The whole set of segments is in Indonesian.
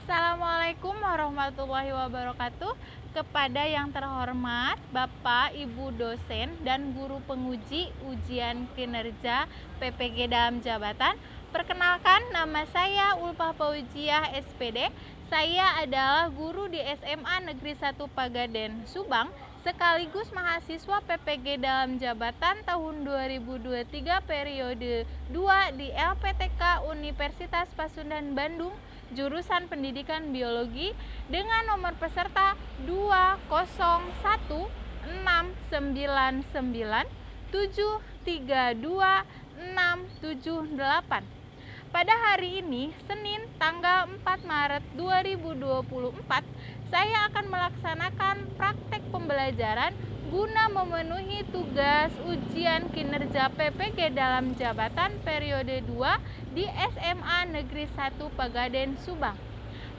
Assalamualaikum warahmatullahi wabarakatuh. Kepada yang terhormat Bapak, Ibu dosen dan guru penguji ujian kinerja PPG dalam jabatan. Perkenalkan, nama saya Ulfah Fauziah SPD. Saya adalah guru di SMA Negeri 1 Pagaden Subang, sekaligus mahasiswa PPG dalam jabatan tahun 2023 periode 2 di LPTK Universitas Pasundan Bandung, jurusan Pendidikan Biologi, dengan nomor peserta 20199732678. Pada hari ini, Senin tanggal 4 Maret 2024, saya akan melaksanakan praktek pembelajaran guna memenuhi tugas ujian kinerja PPG dalam jabatan periode 2 di SMA Negeri 1 Pagaden Subang.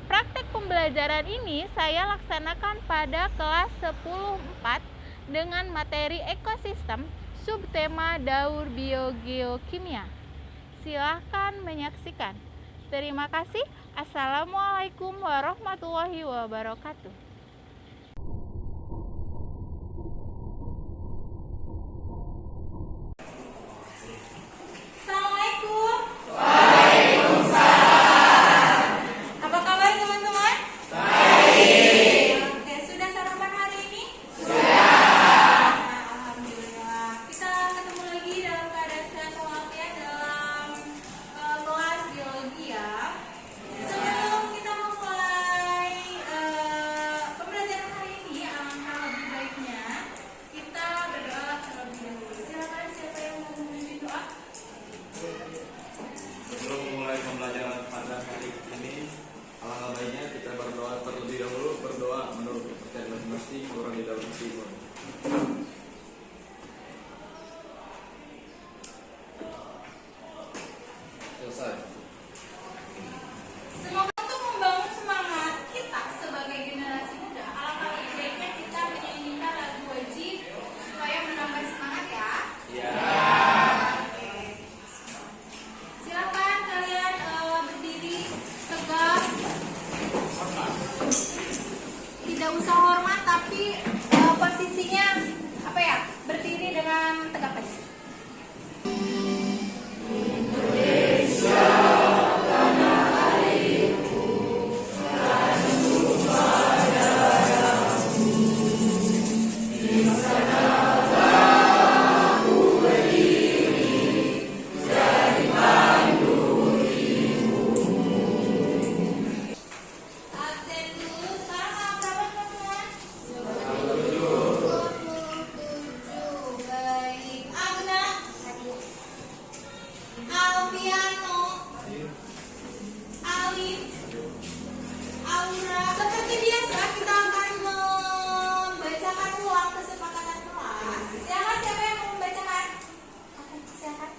Praktek pembelajaran ini saya laksanakan pada kelas 10.4 dengan materi ekosistem subtema Daur Biogeokimia. Silahkan menyaksikan. Terima kasih. Assalamualaikum warahmatullahi wabarakatuh. Assalamualaikum. Waalaikumsalam. Apa kabar teman-teman? Baik. Oke, sudah sarapan hari ini? Sudah. Alhamdulillah. Kita ketemu lagi dalam keadaan sehat walafiat dalam kelas biologi ya. Sebelum kita memulai pembelajaran hari ini, alangkah lebih baiknya kita berdoa terlebih dahulu. Silakan, siapa yang mau memimpin doa? Sebelum memulai pembelajaran pada hari ini, alangkah baiknya kita berdoa terlebih dahulu. Berdoa menurut kepercayaan masing-masing orang di dalam hati. Selesai. Semoga untuk membangun semangat kita sebagai generasi muda, alangkah lebih baiknya kita menyanyikan lagu wajib supaya menambah semangat ya. Ya. Oke. Silakan kalian berdiri tegak. Tidak usah hormat, tapi posisinya apa ya? Berdiri dengan tegak tegak. Absen dulu. Sekarang berapa teman-teman? 27. Baik. Agna, Alfiano, Alif, Aura. Seperti biasa kita akan membacakan ulang kesepakatan kelas. Silakan, siapa yang mau membacakan? Silakan.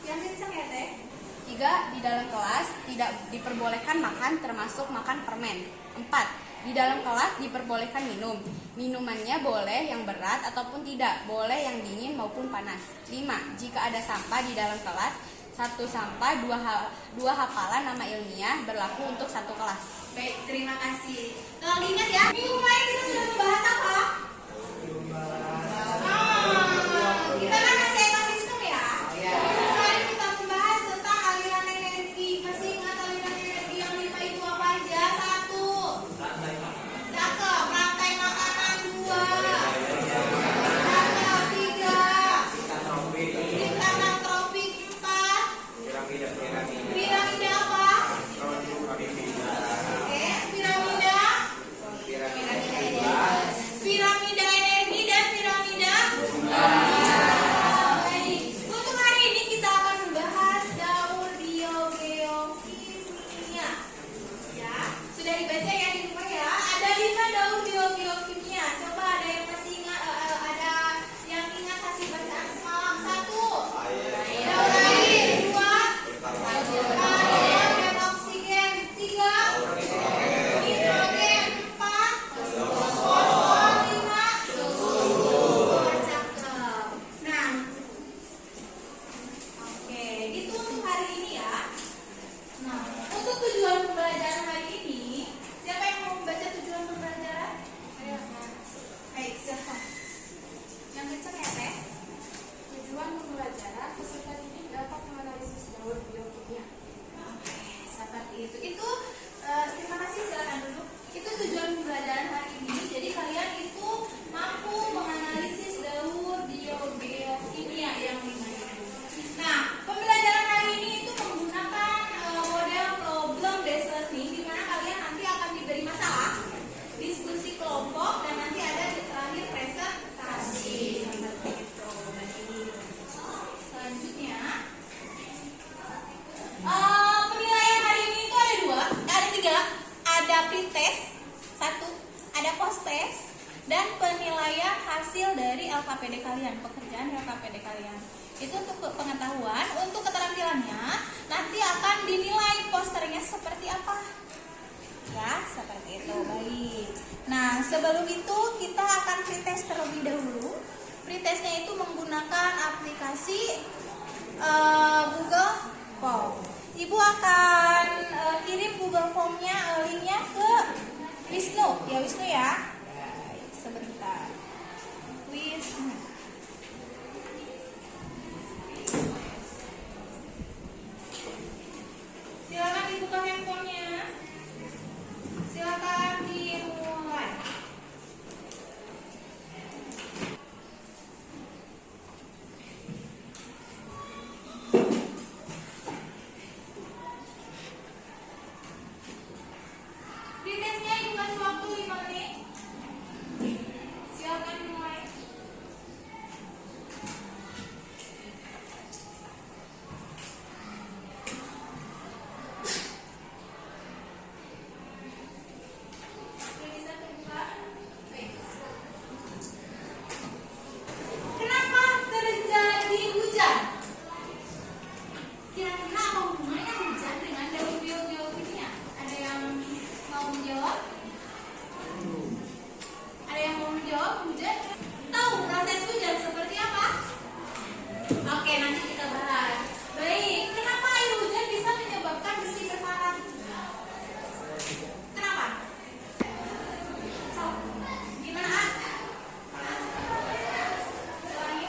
Yang kencang ya teh. 3. Di dalam kelas tidak diperbolehkan makan termasuk makan permen. 4. Di dalam kelas diperbolehkan minum. Minumannya boleh yang berat ataupun tidak, boleh yang dingin maupun panas. 5. Jika ada sampah di dalam kelas, 1 sampah 2 hafalan nama ilmiah berlaku untuk 1 kelas. Baik, terima kasih. Kalau diingat ya, minggu kemarin kita sudah membahas apa? Kita kan masih ekosistem ya. Minggu kemarin kita membahas tentang aliran energi. Masih ingat aliran energi yang 5 itu apa aja? 1. Cakep. Rantai makanan. 2. Cakep. 3. Lingkaran tropik. 4. Piramida apa? Oke, piramida. Piramida pretest, satu, ada posttest, dan penilaian hasil dari LKPD kalian, pekerjaan LKPD kalian. Itu untuk pengetahuan. Untuk keterampilannya nanti akan dinilai posternya seperti apa. Ya, seperti itu. Baik. Nah, sebelum itu kita akan pretest terlebih dahulu. Pretestnya itu menggunakan aplikasi Google Form. Ibu akan kirim Google Form-nya, linknya ke Wisnu. Ya, Wisnu ya. Baik, sebentar. Wisnu. Silakan dibuka handphonenya. Silakan dimulai. Pretestnya ibu kasih waktu 5 menit. Silakan dimulai. Bisa terbuka. Baik. Kenapa terjadi hujan? Kira-kira apa hubungannya hujan dengan daun biofilmnya? Ada yang mau menjawab? Ada yang mau menjawab hujan? Tahu proses hujan seperti apa? Oke, nanti kita bahas. Baik, kenapa air hujan bisa menyebabkan besi berkarat? Kenapa? So, gimana? Ulangi.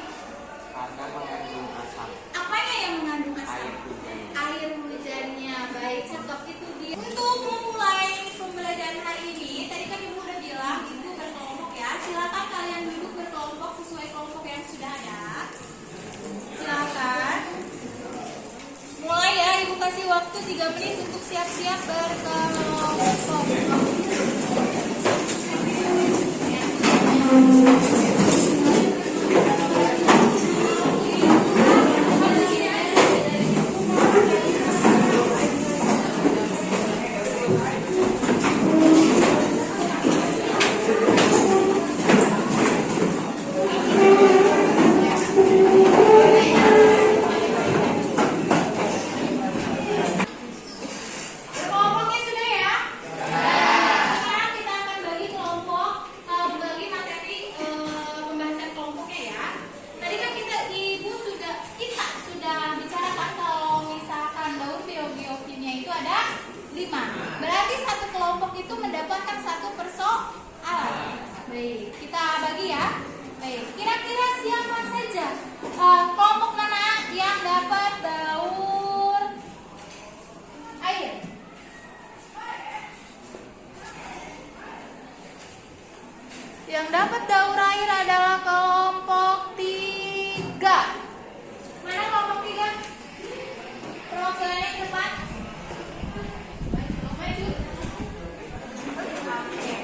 Karena mengandung asap Apanya yang mengandung asap? air hujan. Air hujannya. Baik, cakep itu dia. Untuk memulai pembelajaran hari ini, tadi kan ibu udah bilang ibu berkelompok ya. Silakan kalian duduk berkelompok sesuai kelompok yang sudah ada. Silakan. Mulai ya, ibu kasih waktu 3 menit untuk siap-siap berkelompok. Berkelompoknya sudah ya? Sekarang kita akan bagi kelompok, bagi materi pembahasan kelompoknya ya. Tadi kan kita sudah bicarakan kalau misalkan daun biofilmnya itu ada 5. Berarti satu kelompok itu mendapatkan 1 persoalan. Baik, kita bagi ya. Baik, kira-kira siapa saja kelompok mana yang dapat daur air? Yang dapat daur air adalah kelompok 3. Mana kelompok 3? Perwakilannya ke depan. Maju. Oke.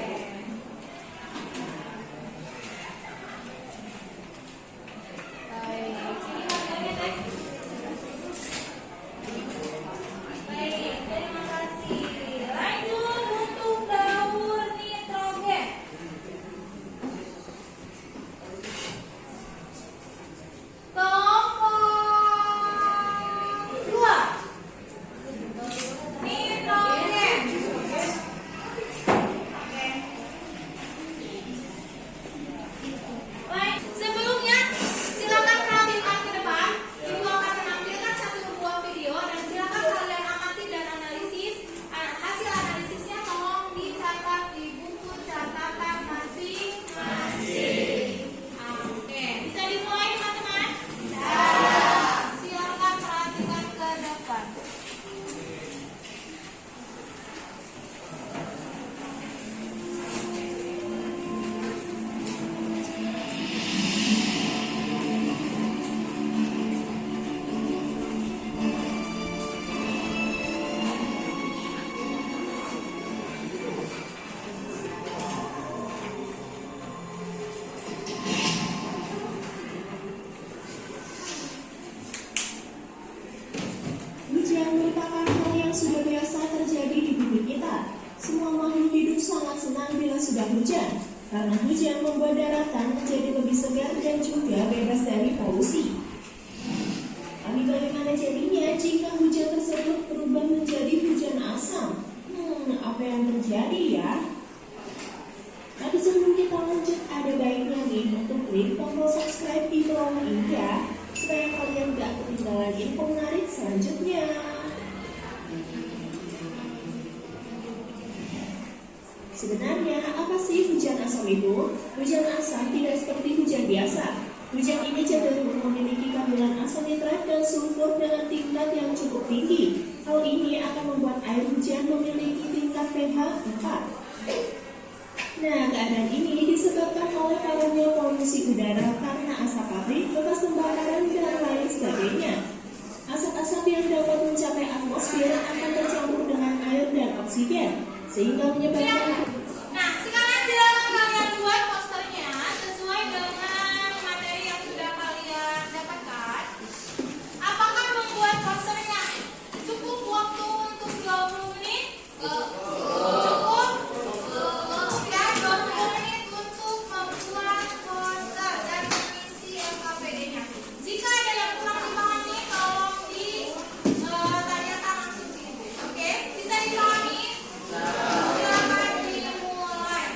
Baik. Sini bagiannya teh. Baik, terima kasih. Lanjut untuk daur nitrogen. Kelompok senang bila sudah hujan, karena hujan membuat daratan menjadi lebih segar dan juga bebas dari polusi. Tapi bagaimana jadinya jika hujan tersebut berubah menjadi hujan asam? Apa yang terjadi ya? Tapi sebelum kita lanjut, ada baiknya nih untuk klik tombol subscribe di bawah ini ya, supaya kalian gak ketinggalan info menarik selanjutnya. Sebenarnya apa sih hujan asam itu? Hujan asam tidak seperti hujan biasa. Hujan ini cenderung memiliki kandungan asam nitrat dan sulfur dengan tingkat yang cukup tinggi. Hal ini akan membuat air hujan memiliki tingkat pH 4. Nah, keadaan ini disebabkan oleh karena polusi udara karena asap pabrik, bekas pembakaran, dan lain sebagainya. Asap-asap yang dapat mencapai atmosfer akan tercampur dengan air dan oksigen, sehingga menyebabkan... Nah, sekarang silakan kalian buat posternya sesuai dengan materi yang sudah kalian dapatkan. Apakah membuat posternya cukup waktu untuk 20 menit? Cukup? Cukup ya, 20 menit untuk membuat poster dan mengisi LKPD-nya. Jika ada yang kurang dipahami, tolong ditanyakan langsung di ibu. Oke? Bisa dipahami? Silakan dimulai.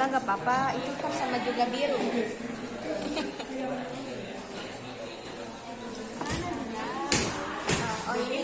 nggak apa-apa, itu kan sama juga biru. Oh ini.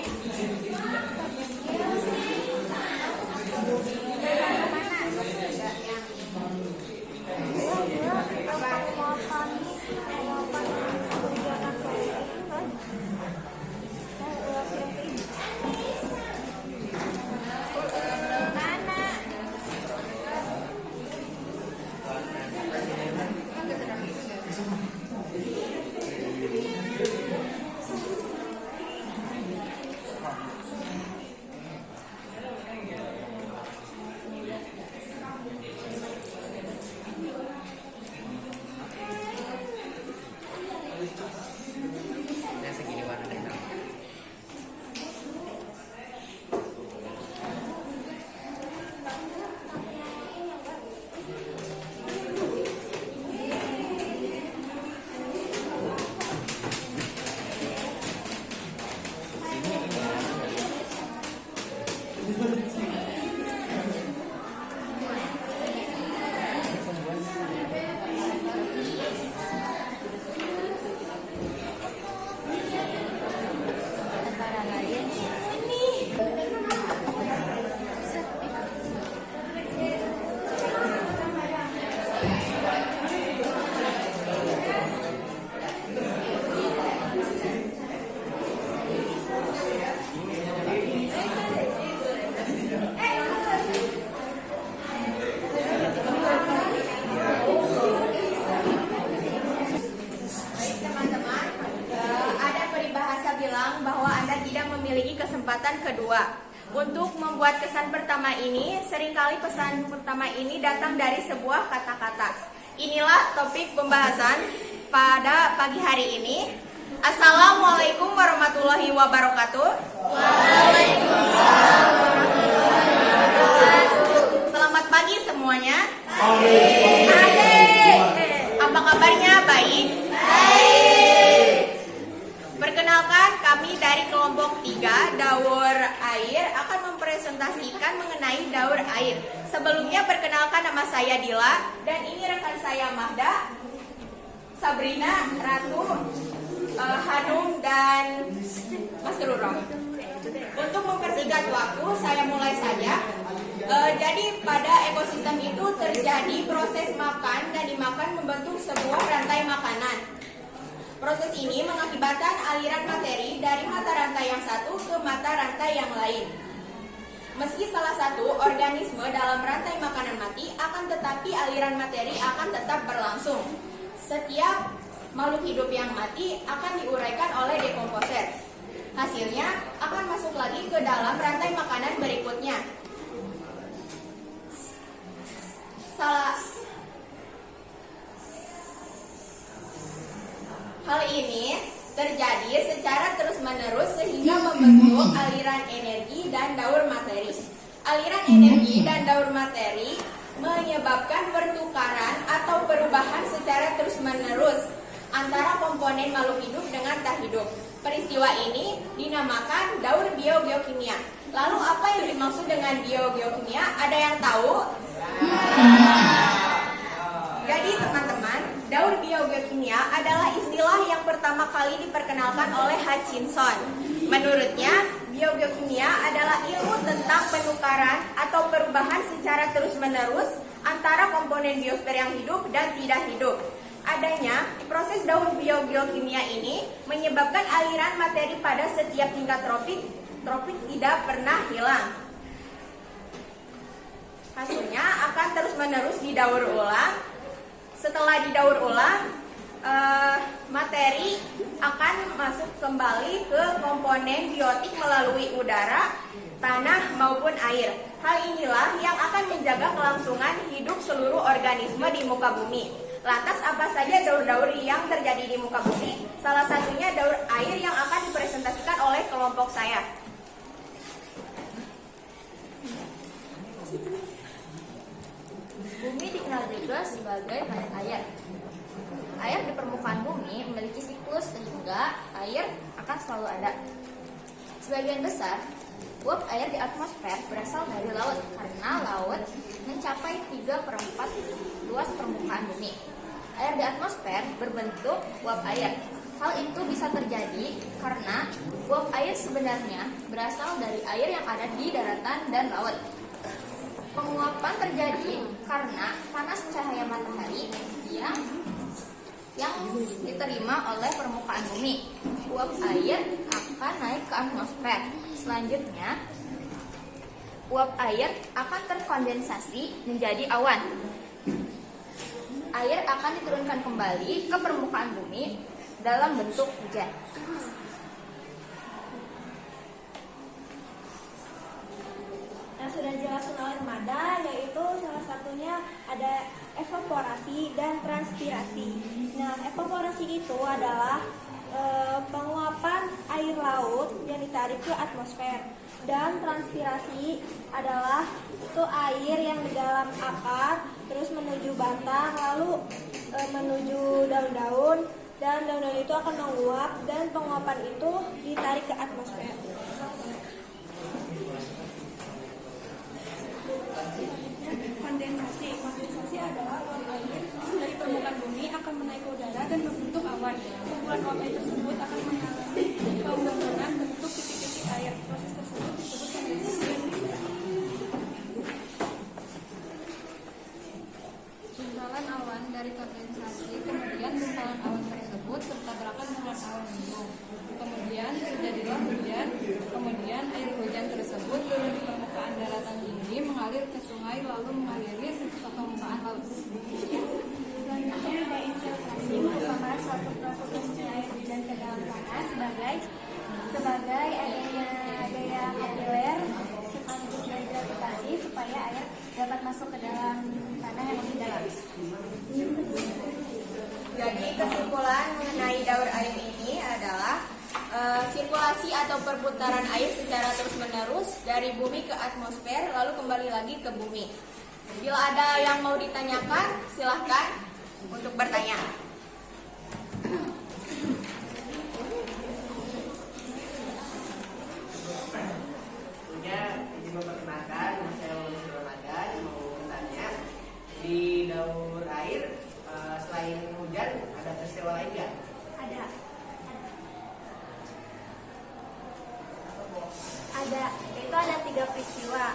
Nah, segini warna dari dalam. Teman-teman, ada peribahasa bilang bahwa Anda tidak memiliki kesempatan kedua. Untuk membuat kesan pertama ini, seringkali pesan pertama ini datang dari sebuah kata-kata. Inilah topik pembahasan pada pagi hari ini. Assalamualaikum warahmatullahi wabarakatuh. Waalaikumsalam warahmatullahi wabarakatuh. Selamat pagi semuanya. Apa kabarnya? Baik? Perkenalkan, kami dari kelompok 3 Daur Air akan mempresentasikan mengenai daur air. Sebelumnya perkenalkan, nama saya Dila dan ini rekan saya Mahda, Sabrina, Ratu, Hanum dan Mas Ruro. Untuk mempersingkat waktu, saya mulai saja. Jadi pada ekosistem itu terjadi proses makan dan dimakan membentuk sebuah rantai makanan. Proses ini mengakibatkan aliran materi dari mata rantai yang satu ke mata rantai yang lain. Meski salah satu organisme dalam rantai makanan mati, akan tetapi aliran materi akan tetap berlangsung. Setiap makhluk hidup yang mati akan diuraikan oleh dekomposer. Hasilnya akan masuk lagi ke dalam rantai makanan berikutnya. Hal ini terjadi secara terus-menerus sehingga membentuk aliran energi dan daur materi. Aliran energi dan daur materi menyebabkan pertukaran atau perubahan secara terus-menerus antara komponen makhluk hidup dengan tak hidup. Peristiwa ini dinamakan daur biogeokimia. Lalu apa yang dimaksud dengan biogeokimia? Ada yang tahu? Jadi teman-teman, daur biogeokimia adalah istilah yang pertama kali diperkenalkan oleh Hutchinson. Menurutnya, biogeokimia adalah ilmu tentang penukaran atau perubahan secara terus-menerus antara komponen biosfer yang hidup dan tidak hidup. Adanya proses daur biogeokimia ini menyebabkan aliran materi pada setiap tingkat tropik tidak pernah hilang. Hasilnya akan terus-menerus didaur ulang. Setelah didaur ulang, materi akan masuk kembali ke komponen biotik melalui udara, tanah maupun air. Hal inilah yang akan menjaga kelangsungan hidup seluruh organisme di muka bumi. Lantas apa saja daur-daur yang terjadi di muka bumi? Salah satunya daur air yang akan dipresentasikan oleh kelompok saya. Bumi dikenal juga sebagai planet air. Air di permukaan bumi memiliki siklus sehingga air akan selalu ada. Sebagian besar Uap air di atmosfer berasal dari laut karena laut mencapai 3/4 luas permukaan bumi. Air di atmosfer berbentuk uap air. Hal itu bisa terjadi karena uap air sebenarnya berasal dari air yang ada di daratan dan laut. Penguapan terjadi karena panas cahaya matahari yang diterima oleh permukaan bumi. Uap air akan naik ke atmosfer. Selanjutnya, uap air akan terkondensasi menjadi awan. Air akan diturunkan kembali ke permukaan bumi dalam bentuk hujan. Yang sudah dijelaskan oleh Mada, yaitu salah satunya ada evaporasi dan transpirasi. Nah, evaporasi itu adalah penguapan air laut yang ditarik ke atmosfer, dan transpirasi adalah itu air yang di dalam akar terus menuju batang lalu menuju daun-daun, dan daun-daun itu akan menguap dan penguapan itu ditarik ke atmosfer. Kondensasi adalah uap air dari permukaan bumi akan menaik ke udara dan membentuk awan. Kumpulan uap air tersebut akan mengalami pembentukan bentuk titik-titik air. Proses tersebut disebut kondensasi. Gumpalan awan dari kondensasi, kemudian gumpalan awan tersebut bertabrakan dengan awan mendung. Kemudian terjadilah hujan, kemudian air hujan tersebut turun di permukaan daratan tinggi, mengalir ke sungai, lalu mengaliri ke permukaan laut. Selanjutnya ada infiltrasi, merupakan suatu proses masuknya air hujan ke dalam tanah sebagai adanya gaya kapiler sekaligus dari gravitasi supaya air dapat masuk ke dalam tanah yang lebih dalam. Jadi kesimpulan mengenai daur air ini adalah sirkulasi atau perputaran air secara terus-menerus dari bumi ke atmosfer lalu kembali lagi ke bumi. Bila ada yang mau ditanyakan, silahkan untuk bertanya. Izin memperkenalkan, saya Lulus Ramadan mau bertanya, di daur air selain hujan ada peristiwa lain nggak? Ada, itu ada 3 peristiwa.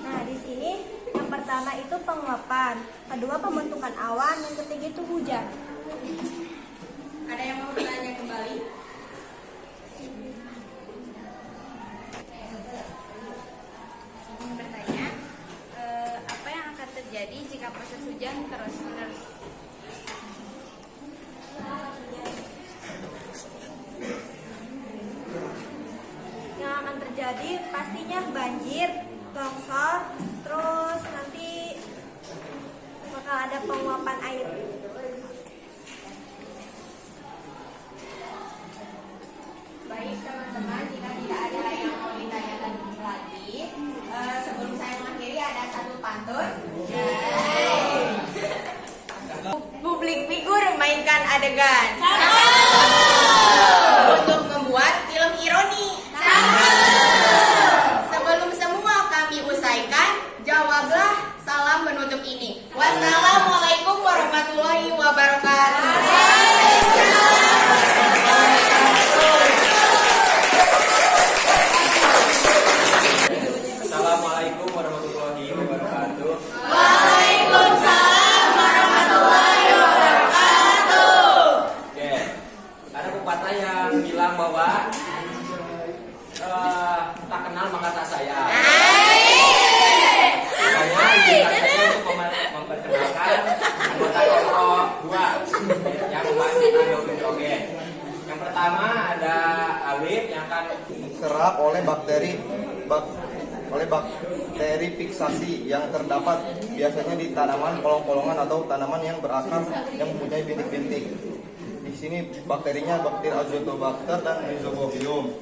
Nah, di sini yang pertama itu penguapan, kedua pembentukan awan, yang ketiga itu hujan. Ada yang mau bertanya kembali? Ingin bertanya, apa yang akan terjadi jika proses hujan terus-menerus? Yang akan terjadi pastinya banjir, longsor, terus nanti bakal ada penguapan air. Baik teman-teman, jika tidak ada yang mau ditanyakan lagi, sebelum saya mengakhiri ada satu pantun. Publik figur mainkan adegan untuk membuat film ironi. Sebelum semua kami usaikan, jawablah salam menutup ini. Wassalamualaikum warahmatullahi wabarakatuh. Assalamualaikum warahmatullahi wabarakatuh. Waalaikumsalam warahmatullahi wabarakatuh. Oke, ada pepatah yang bilang bahwa tak kenal maka tak sayang. Makanya izinkan saya untuk memperkenalkan anggota kelompok 2 yang melanjutkan joget. Yang pertama ada Alif yang akan diserap oleh bakteri fiksasi yang terdapat biasanya di tanaman polong-polongan atau tanaman yang berakar yang mempunyai bintik-bintik. Di sini bakterinya bakteri Azotobacter dan Rhizobium.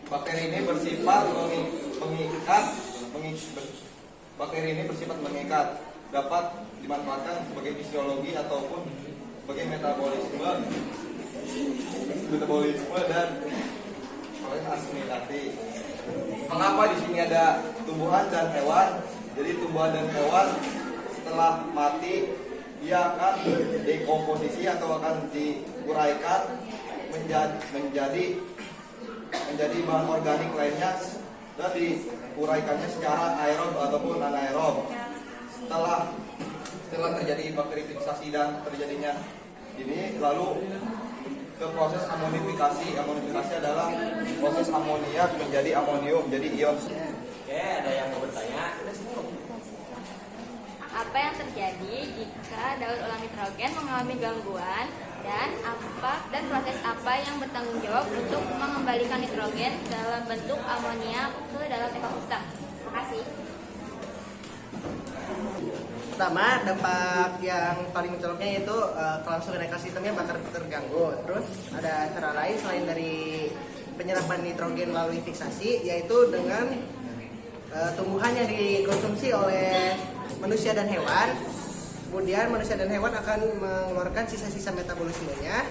Bakteri ini bersifat mengikat, dapat dimanfaatkan sebagai fisiologi ataupun sebagai metabolisme dan proses asimilasi. Mengapa di sini ada tumbuhan dan hewan? Jadi tumbuhan dan hewan setelah mati dia akan dekomposisi atau akan diuraikan menjadi bahan organik lainnya dan diuraikannya secara aerob ataupun anaerob. Setelah terjadi bakteri fiksasi dan terjadinya ini, lalu ke proses amonifikasi. Amonifikasi adalah proses amoniak menjadi amonium, jadi ion. Oke, ada yang mau bertanya? Apa yang terjadi jika daur ulang nitrogen mengalami gangguan dan proses apa yang bertanggung jawab untuk mengembalikan nitrogen dalam bentuk amonia ke dalam ekosistem? Terima kasih. Pertama, dampak yang paling mencoloknya yaitu kelangsungan ekosistemnya bakal terganggu. Terus ada cara lain selain dari penyerapan nitrogen melalui fiksasi, yaitu dengan tumbuhan yang dikonsumsi oleh manusia dan hewan. Kemudian manusia dan hewan akan mengeluarkan sisa-sisa metabolismenya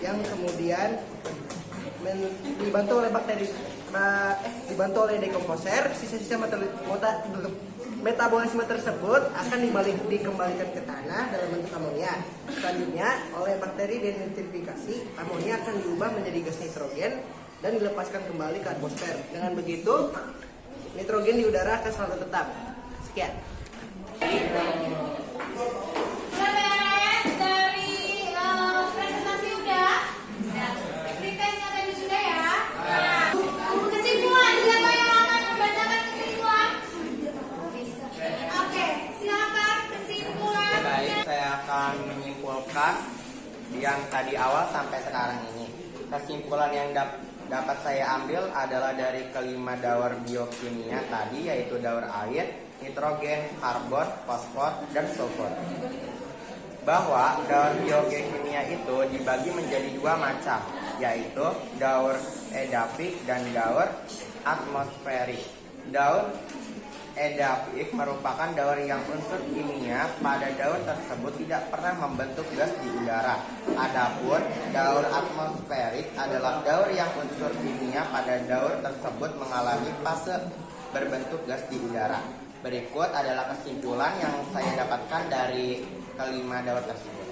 yang kemudian dibantu oleh dibantu oleh dekomposer. Sisa-sisa metabolisme tersebut akan dikembalikan ke tanah dalam bentuk amonia. Selanjutnya, oleh bakteri denitrifikasi, amonia akan diubah menjadi gas nitrogen dan dilepaskan kembali ke atmosfer. Dengan begitu, nitrogen di udara akan selalu tetap. Sekian. Sudah beres dari presentasi udah? Pretestnya tadi sudah ya? Kesimpulan, siapa yang akan membacakan kesimpulan? Oke, silakan kesimpulan. Baik, saya akan menyimpulkan yang tadi awal sampai sekarang ini. Kesimpulan yang dapat saya ambil adalah dari kelima daur biokimia tadi, yaitu daur air, nitrogen, karbon, fosfor, dan sulfur. Bahwa daur biokimia itu dibagi menjadi dua macam, yaitu daur edapik dan daur atmosferik. Daur edapik merupakan daur yang unsur kimia pada daur tersebut tidak pernah membentuk gas di udara. Adapun daur atmosferik adalah daur yang unsur kimia pada daur tersebut mengalami fase berbentuk gas di udara. Berikut adalah kesimpulan yang saya dapatkan dari kelima daur tersebut.